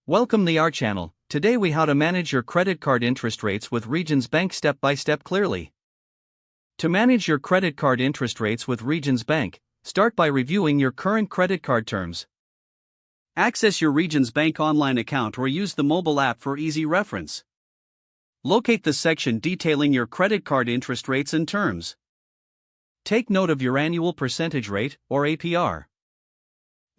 Welcome to our channel. Today we how to manage your credit card interest rates with Regions Bank step by step clearly. To manage your credit card interest rates with Regions Bank, start by reviewing your current credit card terms. Access your Regions Bank online account or use the mobile app for easy reference. Locate the section detailing your credit card interest rates and terms. Take note of your annual percentage rate, or APR.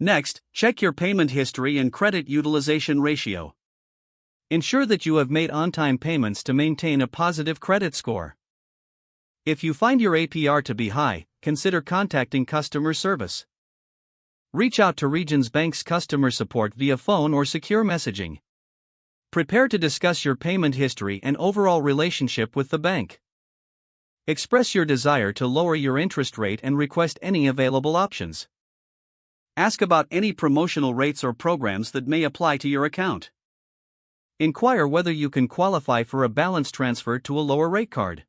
Next, check your payment history and credit utilization ratio. Ensure that you have made on-time payments to maintain a positive credit score. If you find your APR to be high, consider contacting customer service. Reach out to Regions Bank's customer support via phone or secure messaging. Prepare to discuss your payment history and overall relationship with the bank. Express your desire to lower your interest rate and request any available options. Ask about any promotional rates or programs that may apply to your account. Inquire whether you can qualify for a balance transfer to a lower rate card.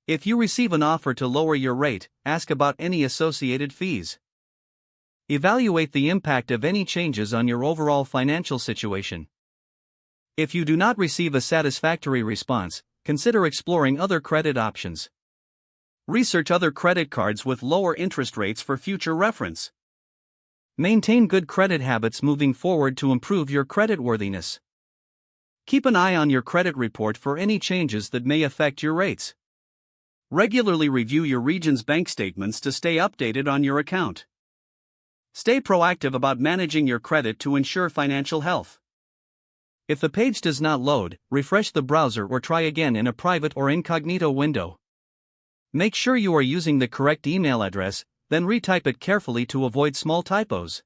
If you receive an offer to lower your rate, ask about any associated fees. Evaluate the impact of any changes on your overall financial situation. If you do not receive a satisfactory response, consider exploring other credit options. Research other credit cards with lower interest rates for future reference. Maintain good credit habits moving forward to improve your creditworthiness. Keep an eye on your credit report for any changes that may affect your rates. Regularly review your Regions Bank statements to stay updated on your account. Stay proactive about managing your credit to ensure financial health. If the page does not load, refresh the browser or try again in a private or incognito window. Make sure you are using the correct email address, then retype it carefully to avoid small typos.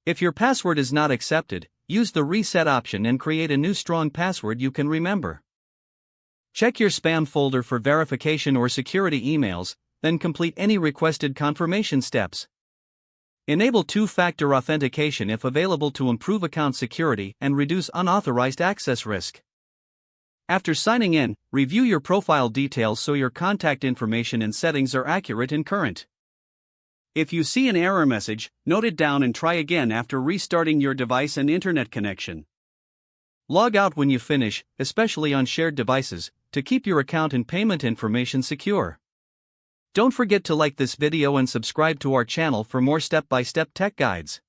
If your password is not accepted, use the reset option and create a new strong password you can remember. Check your spam folder for verification or security emails, then complete any requested confirmation steps. Enable two-factor authentication if available to improve account security and reduce unauthorized access risk. After signing in, review your profile details so your contact information and settings are accurate and current. If you see an error message, note it down and try again after restarting your device and internet connection. Log out when you finish, especially on shared devices, to keep your account and payment information secure. Don't forget to like this video and subscribe to our channel for more step-by-step tech guides.